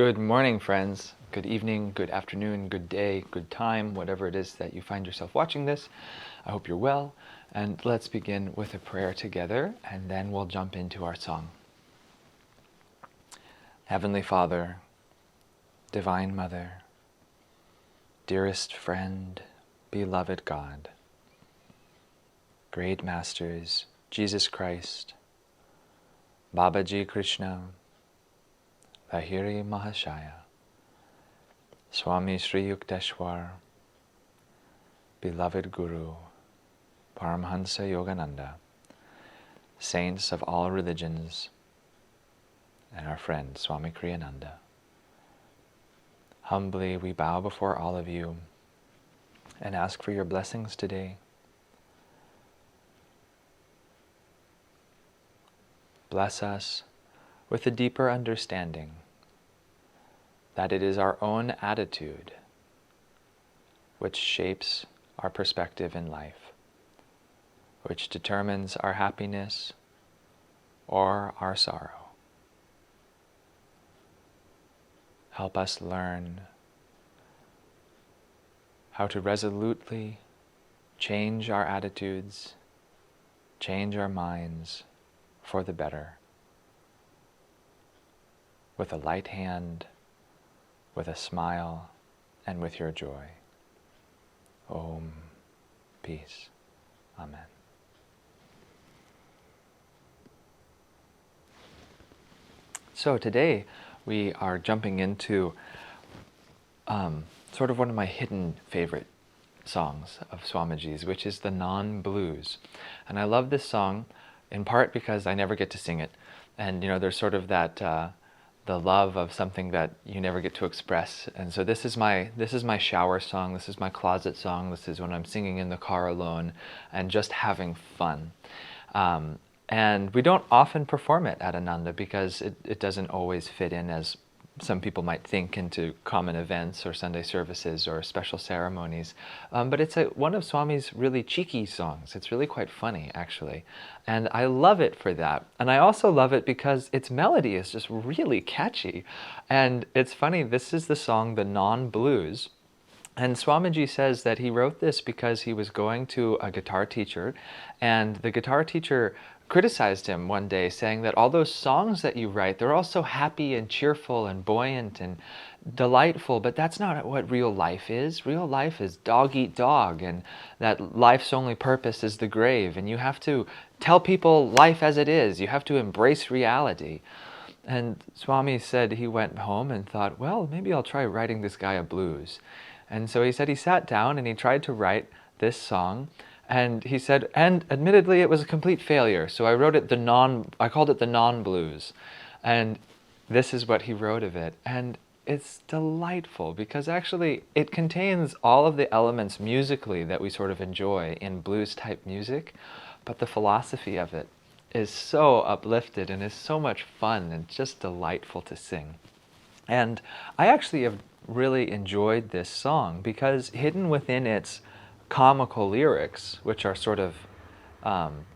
Good morning, friends. Good evening, good afternoon, good day, good time, whatever it is that you find yourself watching this. I hope you're well. And let's begin with a prayer together, and then we'll jump into our song. Heavenly Father, Divine Mother, dearest friend, beloved God, great masters, Jesus Christ, Babaji Krishna, Lahiri Mahashaya, Swami Sri Yukteswar, beloved Guru, Paramhansa Yogananda, saints of all religions, and our friend Swami Kriyananda. Humbly we bow before all of you and ask for your blessings today. Bless us with a deeper understanding that it is our own attitude which shapes our perspective in life, which determines our happiness or our sorrow. Help us learn how to resolutely change our attitudes, change our minds for the better, with a light hand, with a smile, and with your joy. Om. Peace. Amen. So today we are jumping into sort of one of my hidden favorite songs of Swamiji's, which is the Non-Blues. And I love this song in part because I never get to sing it. And there's sort of that the love of something that you never get to express. And so this is my shower song, this is my closet song, this is when I'm singing in the car alone and just having fun. And we don't often perform it at Ananda because it doesn't always fit in, as some people might think, into common events or Sunday services or special ceremonies. But it's one of Swami's really cheeky songs. It's really quite funny, actually. And I love it for that. And I also love it because its melody is just really catchy. And it's funny, this is the song, The Non-Blues. And Swamiji says that he wrote this because he was going to a guitar teacher, and the guitar teacher criticized him one day, saying that all those songs that you write, they're all so happy and cheerful and buoyant and delightful, but that's not what real life is. Real life is dog eat dog, and that life's only purpose is the grave, and you have to tell people life as it is. You have to embrace reality. And Swami said he went home and thought, well, maybe I'll try writing this guy a blues. And so he said he sat down and he tried to write this song. And he said, and admittedly, it was a complete failure. So I wrote it I called it the Non-Blues. And this is what he wrote of it. And it's delightful because actually it contains all of the elements musically that we sort of enjoy in blues type music. But the philosophy of it is so uplifted and is so much fun and just delightful to sing. And I actually have really enjoyed this song because hidden within its comical lyrics, which are sort of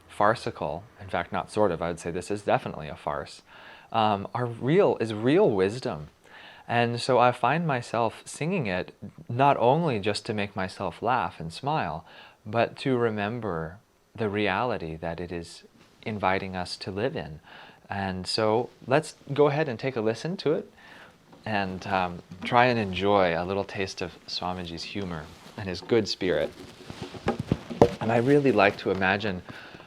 farcical, in fact not sort of, I would say this is definitely a farce, is real wisdom. And so I find myself singing it not only just to make myself laugh and smile, but to remember the reality that it is inviting us to live in. And so let's go ahead and take a listen to it and try and enjoy a little taste of Swamiji's humor and his good spirit. And I really like to imagine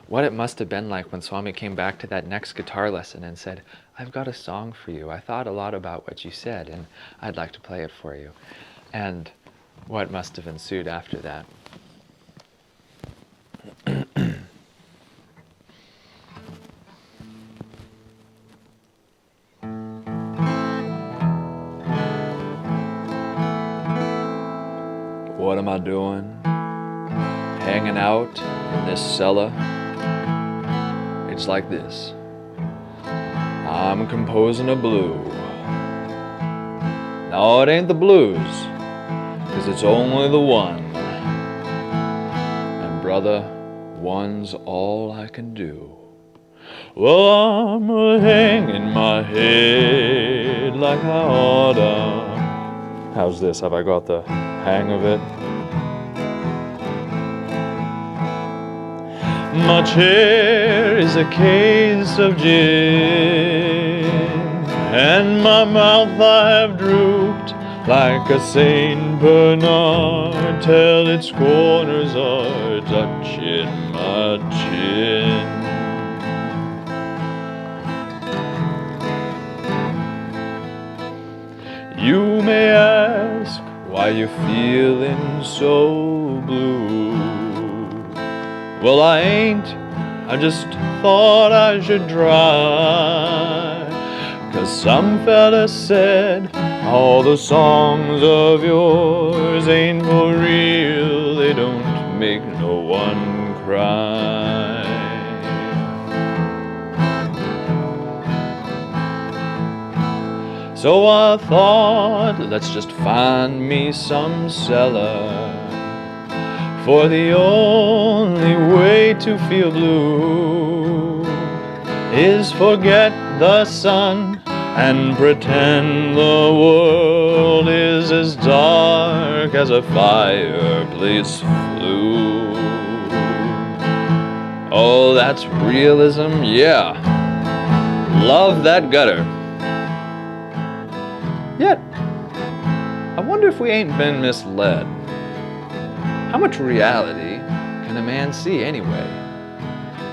what it must have been like when Swami came back to that next guitar lesson and said, I've got a song for you. I thought a lot about what you said, and I'd like to play it for you. And what must have ensued after that. What am I doing? Hanging out in this cellar? It's like this. I'm composing a blue. No, it ain't the blues, 'cause it's only the one. And brother, one's all I can do. Well, I'm hanging my head like I oughta. How's this? Have I got the hang of it? My chair is a case of gin, and my mouth I have drooped like a Saint Bernard, till its corners are touching my chin. You may ask why you're feeling so blue. Well, I ain't, I just thought I should try. 'Cause some fella said all the songs of yours ain't for real, they don't make no one cry. So I thought, let's just find me some cellar, for the only way to feel blue is forget the sun and pretend the world is as dark as a fireplace flue. Oh, that's realism, yeah. Love that gutter. Yet, I wonder if we ain't been misled. How much reality can a man see anyway,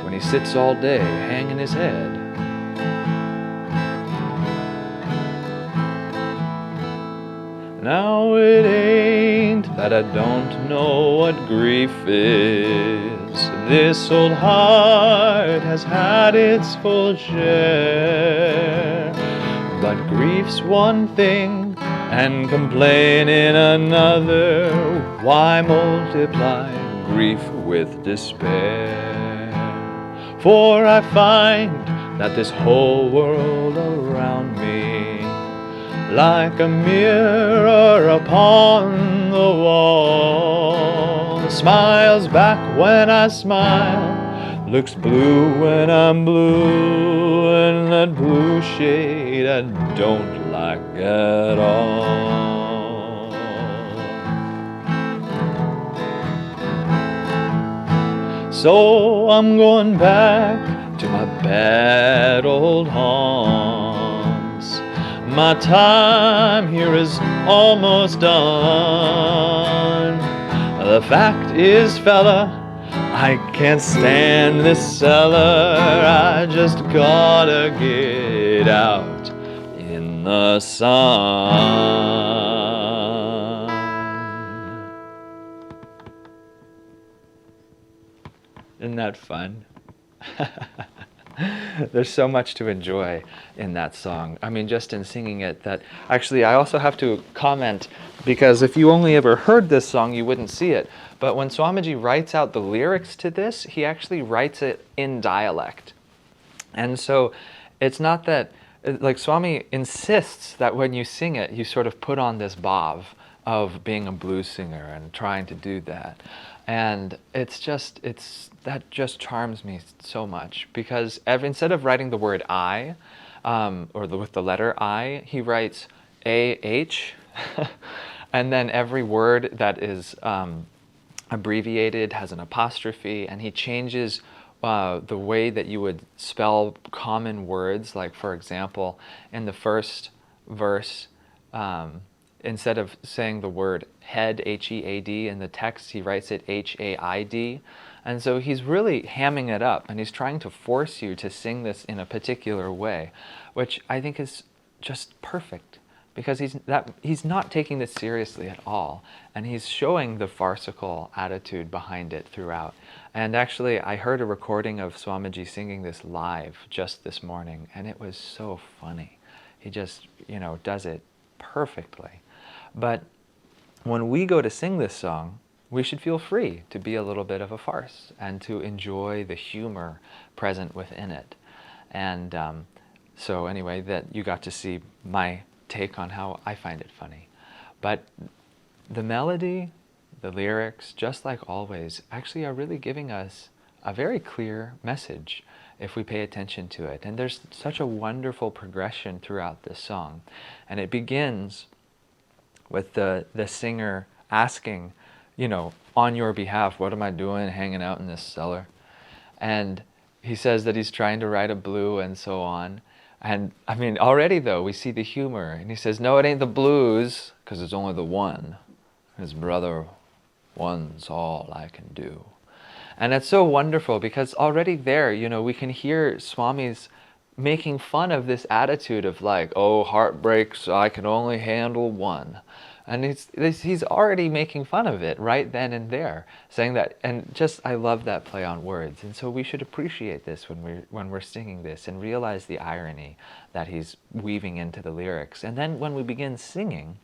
when he sits all day hanging his head? Now it ain't that I don't know what grief is. This old heart has had its full share. But grief's one thing, and complaining another. Why multiply grief with despair? For I find that this whole world around me, like a mirror upon the wall, smiles back when I smile, looks blue when I'm blue, and that blue shade I don't like at all. So I'm going back to my bad old haunts. My time here is almost done. The fact is, fella, I can't stand this cellar. I just gotta get out in the sun. Isn't that fun? There's so much to enjoy in that song. I mean, just in singing it, that actually I also have to comment, because if you only ever heard this song, you wouldn't see it. But when Swamiji writes out the lyrics to this, he actually writes it in dialect. And so it's not that, like, Swami insists that when you sing it, you sort of put on this bhav of being a blues singer and trying to do that. And that just charms me so much, because instead of writing the word I, with the letter I, he writes A-H, and then every word that is abbreviated has an apostrophe, and he changes the way that you would spell common words. Like, for example, in the first verse, instead of saying the word head, H-E-A-D, in the text, he writes it H-A-I-D. And so he's really hamming it up, and he's trying to force you to sing this in a particular way, which I think is just perfect, because he's not taking this seriously at all, and he's showing the farcical attitude behind it throughout. And actually, I heard a recording of Swamiji singing this live just this morning, and it was so funny. He just, does it perfectly. But when we go to sing this song, we should feel free to be a little bit of a farce and to enjoy the humor present within it. And so anyway, that you got to see my take on how I find it funny. But the melody, the lyrics, just like always, actually are really giving us a very clear message. if we pay attention to it. And there's such a wonderful progression throughout this song. And it begins with the singer asking, on your behalf, what am I doing hanging out in this cellar? And he says that he's trying to write a blue and so on. And I mean, already though, we see the humor. And he says, no, it ain't the blues, because it's only the one. His brother, one's all I can do. And it's so wonderful because already there, we can hear Swami's making fun of this attitude of like, oh, heartbreaks, I can only handle one. And he's already making fun of it right then and there, saying that, and just, I love that play on words. And so we should appreciate this when we're singing this and realize the irony that he's weaving into the lyrics. And then when we begin singing,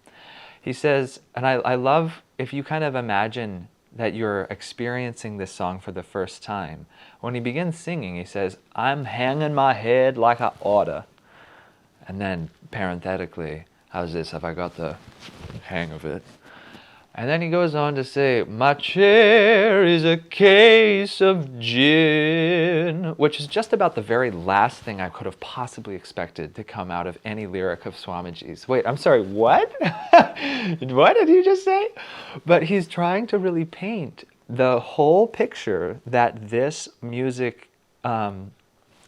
he says, and I love, if you kind of imagine that you're experiencing this song for the first time, when he begins singing, he says, I'm hanging my head like I oughta. And then parenthetically, how's this? Have I got the hang of it? And then he goes on to say, my chair is a case of gin, which is just about the very last thing I could have possibly expected to come out of any lyric of Swamiji's. Wait, I'm sorry, what? What did you just say? But he's trying to really paint the whole picture that this music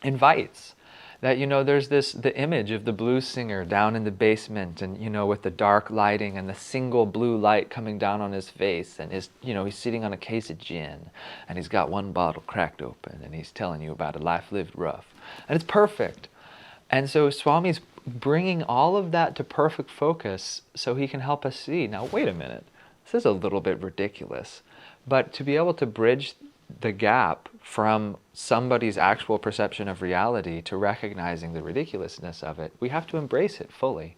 invites. That, there's the image of the blues singer down in the basement and, with the dark lighting and the single blue light coming down on his face. And he's sitting on a case of gin and he's got one bottle cracked open and he's telling you about a life lived rough. And it's perfect. And so Swami's bringing all of that to perfect focus so he can help us see, now wait a minute, this is a little bit ridiculous. But to be able to bridge the gap from somebody's actual perception of reality to recognizing the ridiculousness of it, we have to embrace it fully.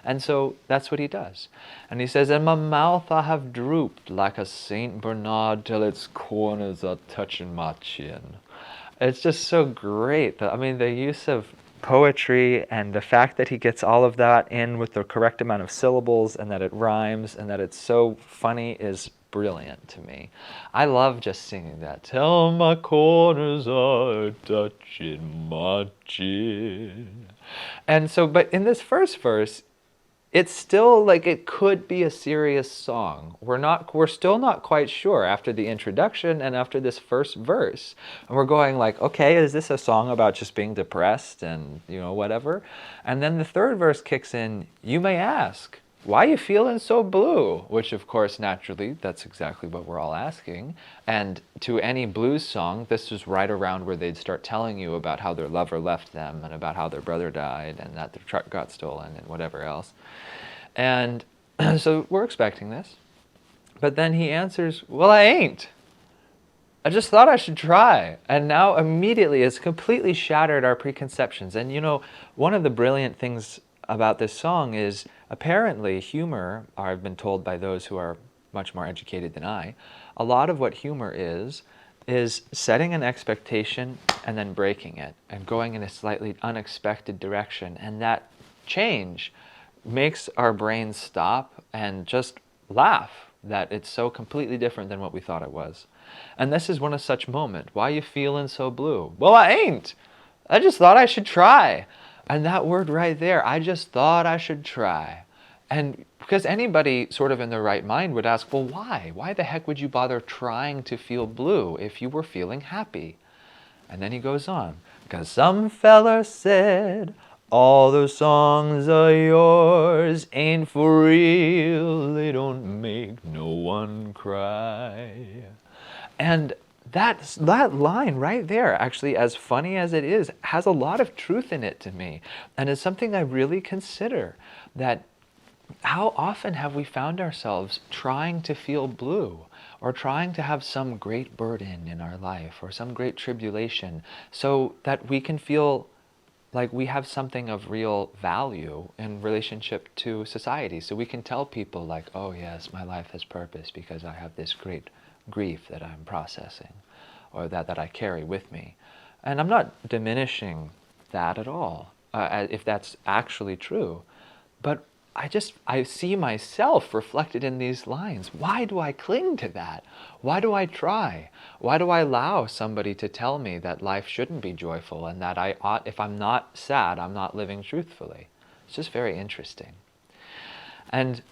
And so that's what he does. And he says, in my mouth I have drooped like a Saint Bernard till its corners are touching my chin. It's just so great. The use of poetry and the fact that he gets all of that in with the correct amount of syllables and that it rhymes and that it's so funny is brilliant to me. I love just singing that. Till my corners are touching my chin. And so, but in this first verse, it's still like it could be a serious song. We're still not quite sure after the introduction and after this first verse. And we're going like, okay, is this a song about just being depressed and, whatever? And then the third verse kicks in, you may ask, why are you feeling so blue? Which, of course, naturally, that's exactly what we're all asking. And to any blues song, this is right around where they'd start telling you about how their lover left them and about how their brother died and that their truck got stolen and whatever else. And so we're expecting this. But then he answers, well, I ain't. I just thought I should try. And now immediately it's completely shattered our preconceptions. And one of the brilliant things about this song is apparently humor, I've been told by those who are much more educated than I, a lot of what humor is setting an expectation and then breaking it and going in a slightly unexpected direction. And that change makes our brains stop and just laugh that it's so completely different than what we thought it was. And this is one of such moments. Why are you feeling so blue? Well, I ain't. I just thought I should try. And that word right there, I just thought I should try. And because anybody sort of in their right mind would ask, well, why? Why the heck would you bother trying to feel blue if you were feeling happy? And then he goes on, because some fella said, all those songs of yours ain't for real, they don't make no one cry. And that line right there, actually, as funny as it is, has a lot of truth in it to me. And it's something I really consider, that how often have we found ourselves trying to feel blue or trying to have some great burden in our life or some great tribulation so that we can feel like we have something of real value in relationship to society. So we can tell people like, oh yes, my life has purpose because I have this great grief that I'm processing or that I carry with me. And I'm not diminishing that at all, if that's actually true. But I see myself reflected in these lines. Why do I cling to that? Why do I try? Why do I allow somebody to tell me that life shouldn't be joyful and that I ought, if I'm not sad, I'm not living truthfully? It's just very interesting. And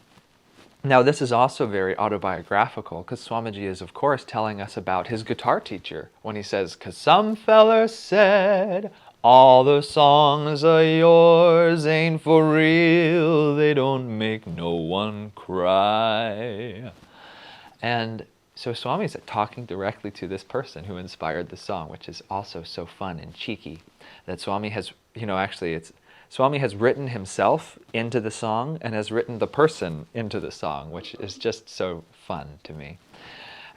now this is also very autobiographical, because Swamiji is, of course, telling us about his guitar teacher when he says, "'Cause some feller said, all the songs of yours ain't for real, they don't make no one cry." And so Swami's talking directly to this person who inspired the song, which is also so fun and cheeky. That Swami has, actually Swami has written himself into the song and has written the person into the song, which is just so fun to me.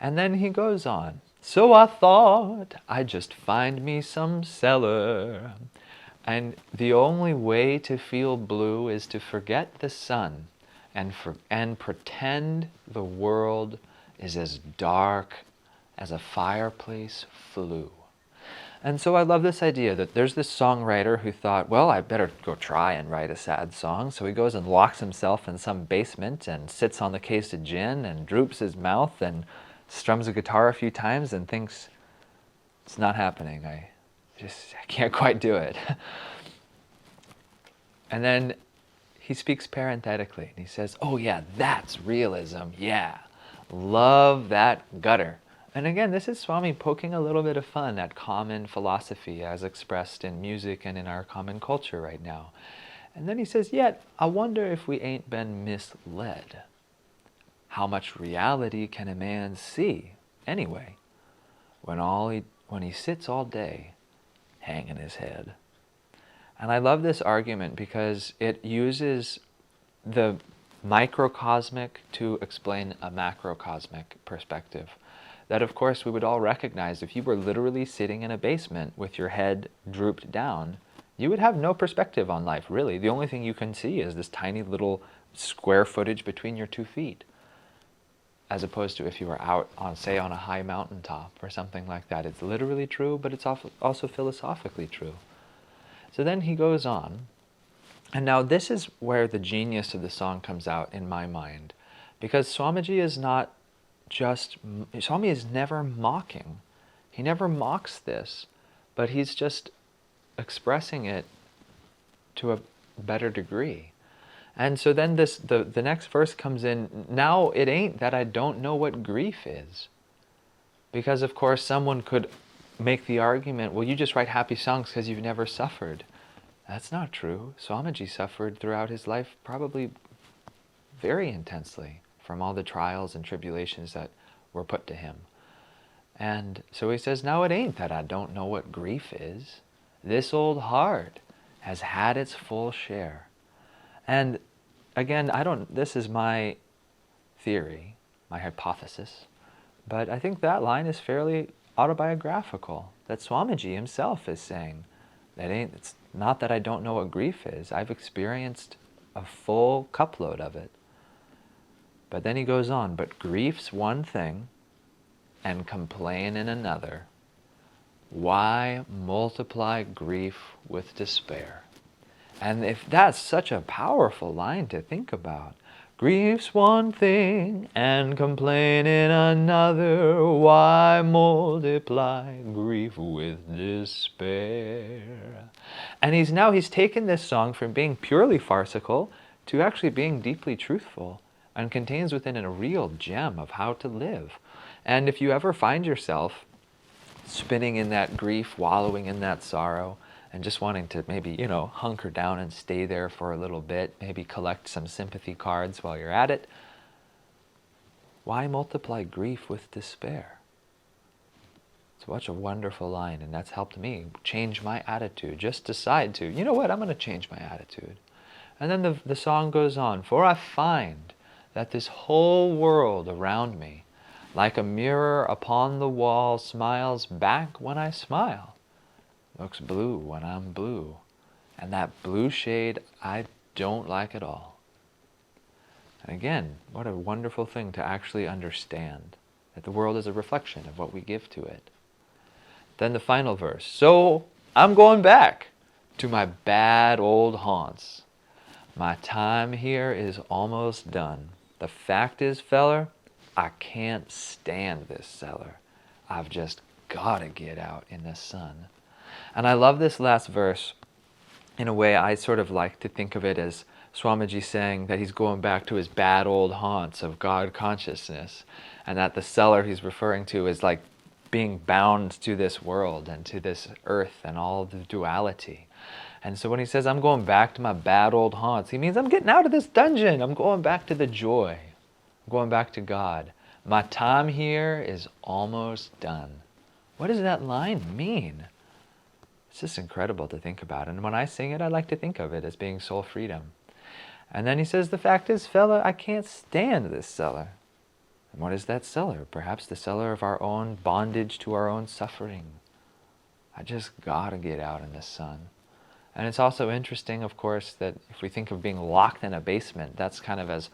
And then he goes on, "So I thought I'd just find me some cellar. And the only way to feel blue is to forget the sun and pretend the world is as dark as a fireplace flue." And so I love this idea that there's this songwriter who thought, well, I better go try and write a sad song. So he goes and locks himself in some basement and sits on the case of gin and droops his mouth and strums a guitar a few times and thinks, it's not happening. I can't quite do it. And then he speaks parenthetically and he says, oh yeah, that's realism. Yeah, love that gutter. And again, this is Swami poking a little bit of fun at common philosophy as expressed in music and in our common culture right now. And then he says, yet, I wonder if we ain't been misled. How much reality can a man see, anyway, when he sits all day hanging his head? And I love this argument because it uses the microcosmic to explain a macrocosmic perspective. That, of course, we would all recognize if you were literally sitting in a basement with your head drooped down, you would have no perspective on life, really. The only thing you can see is this tiny little square footage between your 2 feet, as opposed to if you were out on, say, on a high mountaintop or something like that. It's literally true, but it's also philosophically true. So then he goes on, and now this is where the genius of the song comes out in my mind, because Swamiji is not Swami is never mocking. He never mocks this, but he's just expressing it to a better degree. And so then the next verse comes in, now it ain't that I don't know what grief is. Because of course someone could make the argument, well, you just write happy songs because you've never suffered. That's not true. Swamiji suffered throughout his life probably very intensely from all the trials and tribulations that were put to him. And so he says, now it ain't that I don't know what grief is. This old heart has had its full share. And again, this is my theory, my hypothesis, but I think that line is fairly autobiographical, that Swamiji himself is saying, it's not that I don't know what grief is, I've experienced a full cupload of it. But then he goes on, but grief's one thing, and complain in another. Why multiply grief with despair? And if that's such a powerful line to think about, grief's one thing, and complain in another. Why multiply grief with despair? And he's taken this song from being purely farcical to actually being deeply truthful, and contains within it a real gem of how to live. And if you ever find yourself spinning in that grief, wallowing in that sorrow, and just wanting to maybe, hunker down and stay there for a little bit, maybe collect some sympathy cards while you're at it, why multiply grief with despair? It's such a wonderful line, and that's helped me change my attitude. Just decide to, you know what, I'm going to change my attitude. And then the song goes on, for I find that this whole world around me, like a mirror upon the wall, smiles back when I smile, looks blue when I'm blue, and that blue shade I don't like at all. And again, what a wonderful thing to actually understand, that the world is a reflection of what we give to it. Then the final verse, so I'm going back to my bad old haunts. My time here is almost done. The fact is, feller, I can't stand this cellar. I've just gotta get out in the sun. And I love this last verse. In a way, I sort of like to think of it as Swamiji saying that he's going back to his bad old haunts of God consciousness, and that the cellar he's referring to is like being bound to this world and to this earth and all the duality. And so when he says, I'm going back to my bad old haunts, he means I'm getting out of this dungeon. I'm going back to the joy. I'm going back to God. My time here is almost done. What does that line mean? It's just incredible to think about. And when I sing it, I like to think of it as being soul freedom. And then he says, the fact is, fella, I can't stand this cellar. And what is that cellar? Perhaps the cellar of our own bondage to our own suffering. I just gotta get out in the sun. And it's also interesting, of course, that if we think of being locked in a basement, that's kind of as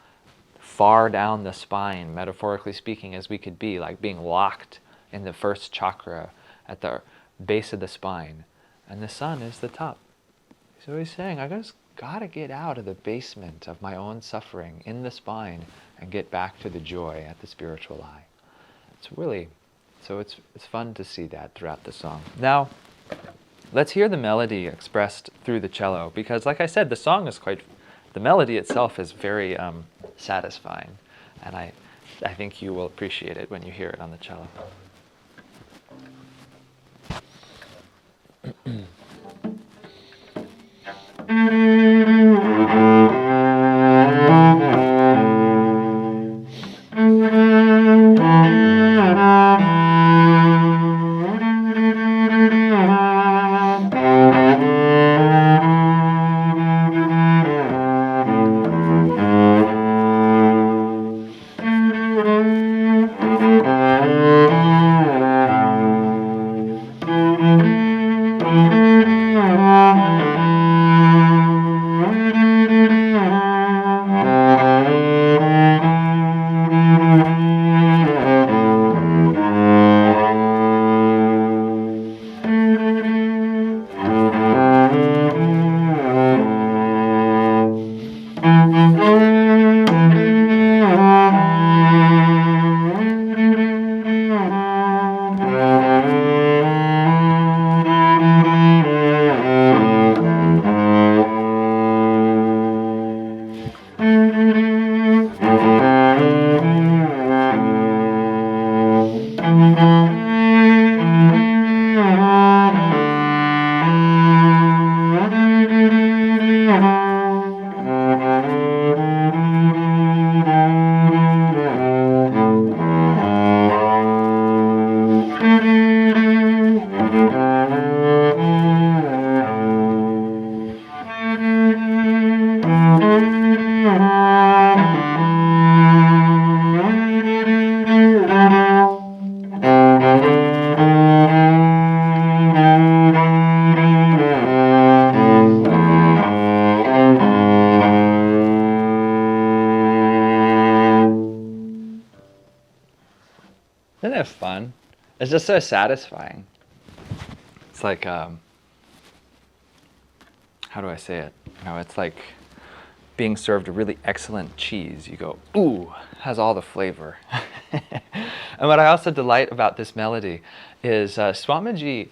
far down the spine, metaphorically speaking, as we could be, like being locked in the first chakra at the base of the spine. And the sun is the top. So he's saying, I just gotta get out of the basement of my own suffering in the spine and get back to the joy at the spiritual eye. It's fun to see that throughout the song. Now, let's hear the melody expressed through the cello, because like I said, the melody itself is very satisfying, and I think you will appreciate it when you hear it on the cello. Isn't it fun? It's just so satisfying. It's like, how do I say it? It's like being served a really excellent cheese. You go, ooh, has all the flavor. And what I also delight about this melody is Swamiji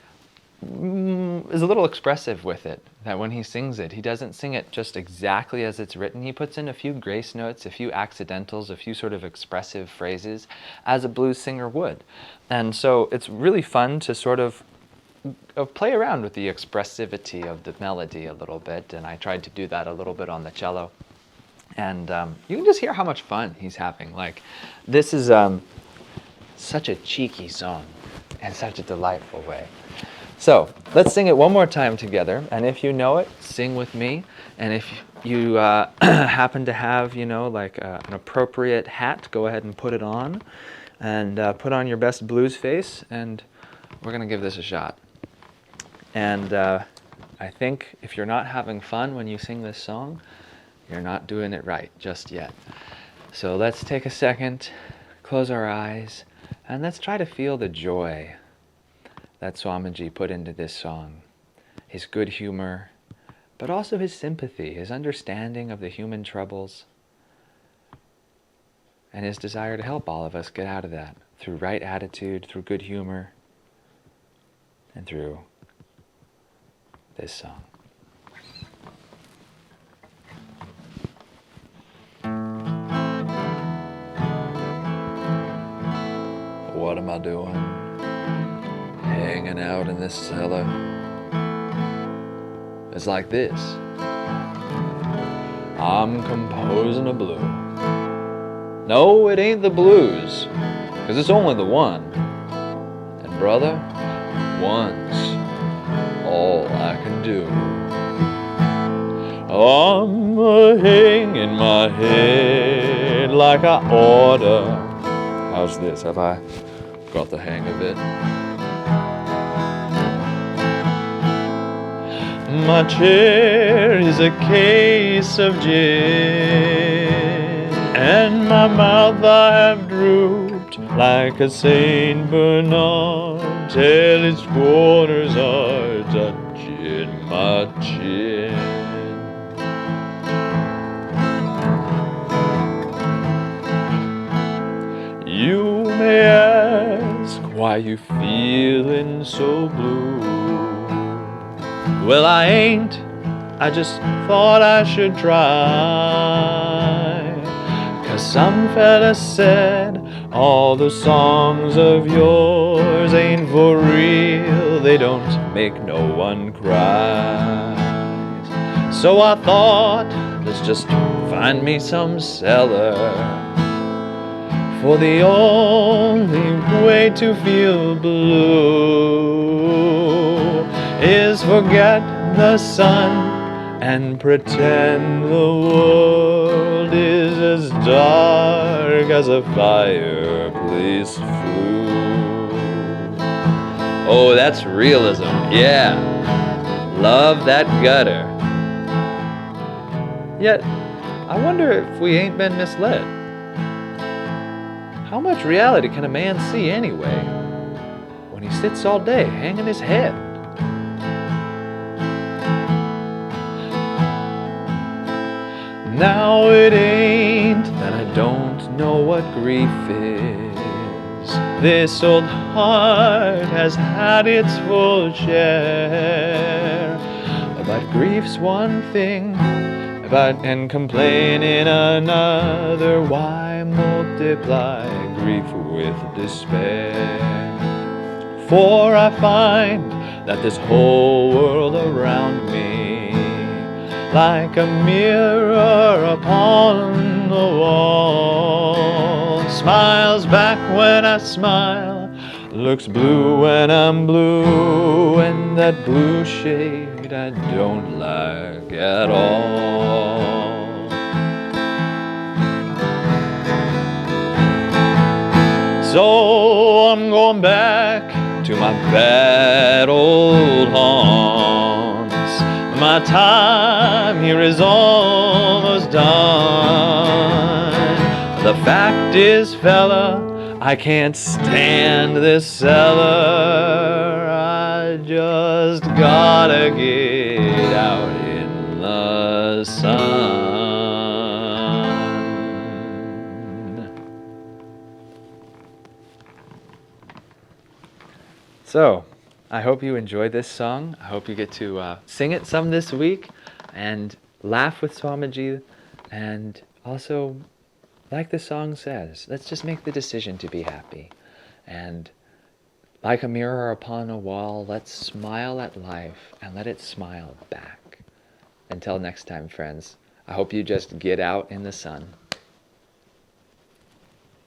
is a little expressive with it. That when he sings it, he doesn't sing it just exactly as it's written. He puts in a few grace notes, a few accidentals, a few sort of expressive phrases, as a blues singer would. And so it's really fun to sort of play around with the expressivity of the melody a little bit, and I tried to do that a little bit on the cello. And you can just hear how much fun he's having. Like, this is such a cheeky song in such a delightful way. So let's sing it one more time together, and if you know it, sing with me. And if you happen to have, like an appropriate hat, go ahead and put it on, and put on your best blues face, and we're going to give this a shot. And I think if you're not having fun when you sing this song, you're not doing it right just yet. So let's take a second, close our eyes, and let's try to feel the joy that Swamiji put into this song. His good humor, but also his sympathy, his understanding of the human troubles, and his desire to help all of us get out of that through right attitude, through good humor, and through this song. What am I doing? Hanging out in this cellar. It's like this. I'm composing a blue. No, it ain't the blues, 'cause it's only the one. And brother, one's all I can do. I'm hanging my head like I oughta. How's this? Have I got the hang of it? My chair is a case of gin, and my mouth I have drooped like a Saint Bernard, till its corners are touching my chin. You may ask why you feeling so blue. Well, I ain't, I just thought I should try. 'Cause some fella said all the songs of yours ain't for real, they don't make no one cry. So I thought, let's just find me some cellar, for the only way to feel blue is forget the sun and pretend the world is as dark as a fireplace flue. Oh, that's realism, yeah. Love that gutter. Yet, I wonder if we ain't been misled. How much reality can a man see anyway, when he sits all day hanging his head? Now it ain't that I don't know what grief is. This old heart has had its full share. But grief's one thing, and complaining another. Why multiply grief with despair? For I find that this whole world around me, like a mirror upon the wall, smiles back when I smile, looks blue when I'm blue, and that blue shade I don't like at all. So I'm going back to my bad old haunts. My time here is almost done. The fact is, fella, I can't stand this cellar. I just gotta get out in the sun. So, I hope you enjoyed this song. I hope you get to sing it some this week and laugh with Swamiji, and also, like the song says, let's just make the decision to be happy. And like a mirror upon a wall, let's smile at life and let it smile back. Until next time, friends, I hope you just get out in the sun.